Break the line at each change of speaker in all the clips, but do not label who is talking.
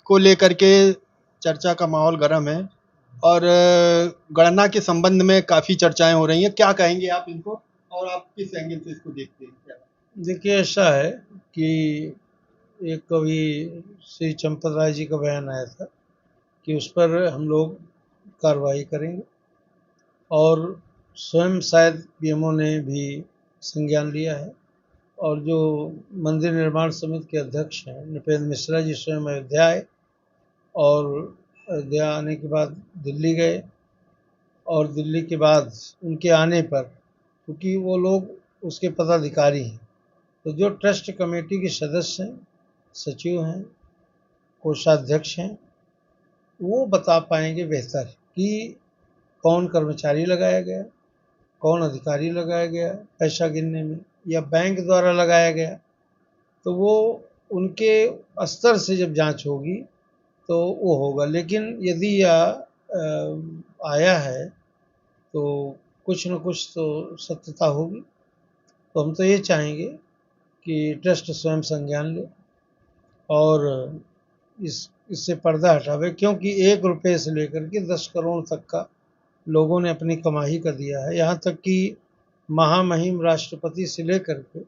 को लेकर के चर्चा का माहौल गर्म है और गणना के संबंध में काफ़ी चर्चाएँ हो रही हैं। क्या कहेंगे आप इनको और आप किस एंगल से इसको देखते हैं? क्या?
देखिए, ऐसा है कि एक कवि श्री चंपत राय जी का बयान आया था कि उस पर हम लोग कार्रवाई करेंगे और स्वयं शायद पीएमओ ने भी संज्ञान लिया है। और जो मंदिर निर्माण समिति के अध्यक्ष हैं नृपेंद्र मिश्रा जी स्वयं अयोध्या आए और अयोध्या आने के बाद दिल्ली गए और दिल्ली के बाद उनके आने पर, क्योंकि वो लोग उसके पदाधिकारी हैं, तो जो ट्रस्ट कमेटी के सदस्य हैं, सचिव हैं, कोषाध्यक्ष हैं, वो बता पाएंगे बेहतर कि कौन कर्मचारी लगाया गया, कौन अधिकारी लगाया गया पैसा गिनने में, या बैंक द्वारा लगाया गया। तो वो उनके स्तर से जब जांच होगी तो वो होगा। लेकिन यदि यह आया है तो कुछ न कुछ तो सत्यता होगी। तो हम तो ये चाहेंगे कि ट्रस्ट स्वयं संज्ञान ले और इससे पर्दा हटावे, क्योंकि 1 रुपये से लेकर के 10 करोड़ तक का लोगों ने अपनी कमाई का दिया है। यहाँ तक कि महामहिम राष्ट्रपति से लेकर के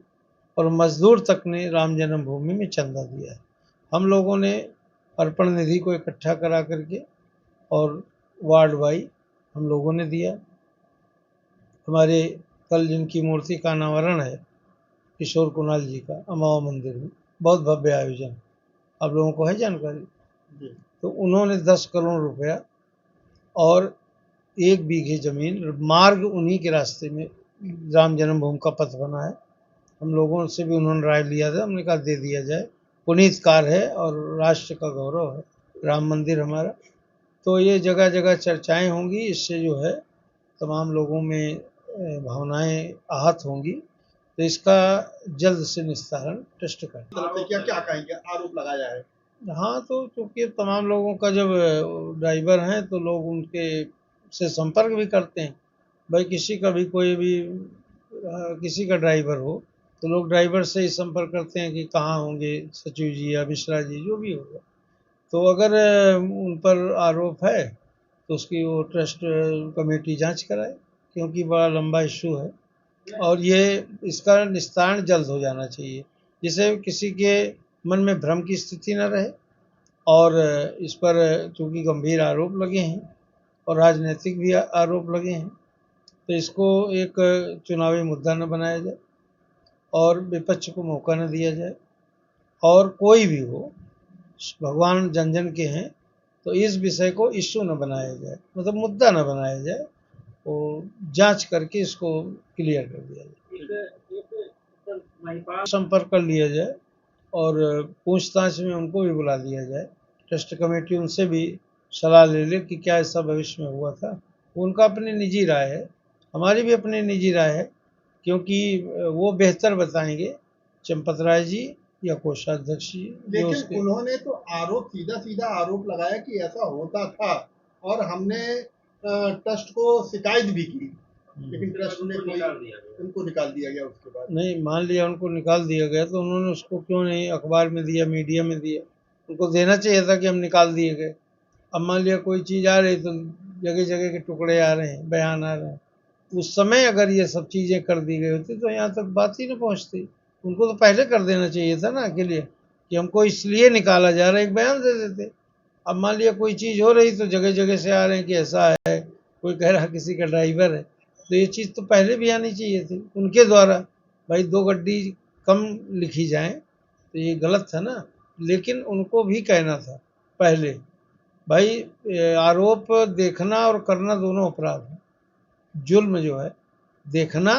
और मजदूर तक ने राम जन्मभूमि में चंदा दिया है। हम लोगों ने अर्पण निधि को इकट्ठा करा करके और वार्ड वाई हम लोगों ने दिया। हमारे कल जिनकी मूर्ति का अनावरण है किशोर कुणाल जी का अमावा मंदिर में, बहुत भव्य आयोजन, आप लोगों को है जानकारी। तो उन्होंने 10 करोड़ रुपया और 1 बीघे जमीन, मार्ग उन्हीं के रास्ते में राम जन्मभूमि का पथ बना है। हम लोगों से भी उन्होंने राय लिया था, हमने कहा दे दिया जाए, पुनीत कार्य है और राष्ट्र का गौरव है राम मंदिर हमारा। तो ये जगह जगह चर्चाएं होंगी, इससे जो है तमाम लोगों में भावनाएं आहत होंगी। तो इसका जल्द से निस्तारण ट्रस्ट कर।
क्या क्या कहेंगे? आरोप लगाया है।
हाँ, तो क्योंकि तमाम लोगों का जब ड्राइवर हैं तो लोग उनके से संपर्क भी करते हैं। भाई किसी का भी कोई भी किसी का ड्राइवर हो तो लोग ड्राइवर से ही संपर्क करते हैं कि कहाँ होंगे सचिव जी या मिश्रा जी, जो भी होगा। तो अगर उन पर आरोप है तो उसकी वो ट्रस्ट कमेटी जांच कराए, क्योंकि बड़ा लंबा इशू है और ये इसका निस्तारण जल्द हो जाना चाहिए, जिससे किसी के मन में भ्रम की स्थिति न रहे। और इस पर चूँकि गंभीर आरोप लगे हैं और राजनीतिक भी आरोप लगे हैं, तो इसको एक चुनावी मुद्दा न बनाया जाए और विपक्ष को मौका न दिया जाए। और कोई भी हो, भगवान जन जन के हैं, तो इस विषय को इश्यू न बनाया जाए, मतलब मुद्दा न बनाया जाए, वो जांच करके इसको क्लियर कर दिया जाए, संपर्क कर लिया जाए और पूछताछ में उनको भी बुला दिया जाए। ट्रस्ट कमेटी उनसे भी सलाह ले ले कि क्या ऐसा भविष्य में हुआ था। उनका अपनी निजी राय है, हमारी भी अपनी निजी राय है, क्योंकि वो बेहतर बताएंगे, चंपत राय जी या कोषाध्यक्ष जी।
लेकिन उन्होंने तो आरोप सीधा सीधा आरोप लगाया कि ऐसा होता था और हमने ट्रस्ट को शिकायत भी की, लेकिन ट्रस्ट ने उनको निकाल दिया गया। उसके बाद
नहीं, मान लिया उनको निकाल दिया गया तो उन्होंने उसको क्यों नहीं अखबार में दिया, मीडिया में दिया? उनको देना चाहिए था कि हम निकाल दिए गए। अब मान लिया कोई चीज़ आ रही तो जगह जगह के टुकड़े आ रहे हैं, बयान आ रहे हैं, उस समय अगर ये सब चीज़ें कर दी गई होती तो यहाँ तक बात ही न पहुँचती। उनको तो पहले कर देना चाहिए था ना, के लिए कि हमको इसलिए निकाला जा रहा है, एक बयान दे देते। अब मान लिया कोई चीज़ हो रही तो जगह जगह से आ रहे हैं कि ऐसा है, कोई कह रहा किसी का ड्राइवर है, तो ये चीज़ तो पहले भी आनी चाहिए थी उनके द्वारा। भाई 2 गड्डी कम लिखी जाए तो ये गलत था ना, लेकिन उनको भी कहना था पहले। भाई आरोप देखना और करना दोनों अपराध हैं। जुल्म जो है देखना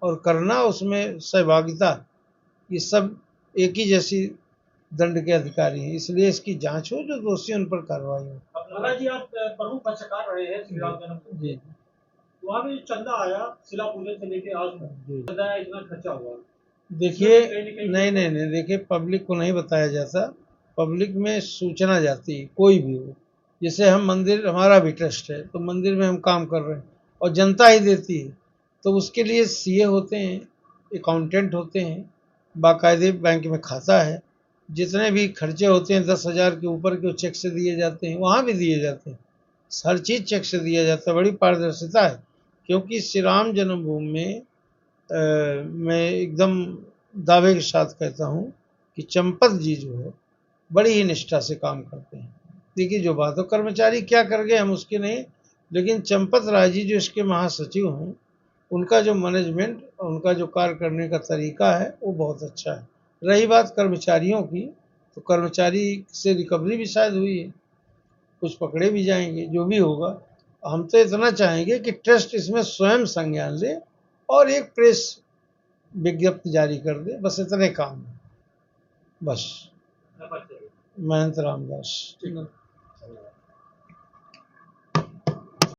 और करना, उसमें सहभागिता, ये सब एक ही जैसी दंड के अधिकारी हैं, इसलिए इसकी जांच हो, जो दोषी उन पर कार्रवाई हो।
जी, आप प्रमुख पक्षकार रहे हैं श्री राम जन्मभूमि जी, वहाँ भी चंदा आया, शिला पूजन से लेके आज चंदा इतना खर्चा हुआ।
देखिए, नहीं, देखिए, पब्लिक को नहीं बताया जाता, पब्लिक में सूचना जाती है, कोई भी हो। जैसे हम मंदिर, हमारा भी ट्रस्ट है, तो मंदिर में हम काम कर रहे हैं और जनता ही देती है, तो उसके लिए सीए होते हैं, अकाउंटेंट होते हैं, बाकायदे बैंक में खाता है, जितने भी खर्चे होते हैं 10,000 के ऊपर के चेक से दिए जाते हैं, वहाँ भी दिए जाते हैं। हर चीज़ चेक से दिया जाता है, बड़ी पारदर्शिता है। क्योंकि श्री राम जन्मभूमि में मैं एकदम दावे के साथ कहता हूँ कि चंपत जी जो है बड़ी ही निष्ठा से काम करते हैं। देखिए जो बात हो, कर्मचारी क्या कर गए हम उसके नहीं, लेकिन चंपत राय जी जो इसके महासचिव हैं, उनका जो मैनेजमेंट, उनका जो कार्य करने का तरीका है वो बहुत अच्छा है। रही बात कर्मचारियों की, तो कर्मचारी से रिकवरी भी शायद हुई है, कुछ पकड़े भी जाएंगे, जो भी होगा। हम तो इतना चाहेंगे कि ट्रस्ट इसमें स्वयं संज्ञान ले और एक प्रेस विज्ञप्ति जारी कर दे, बस इतने काम है। बस। महंत रामदास।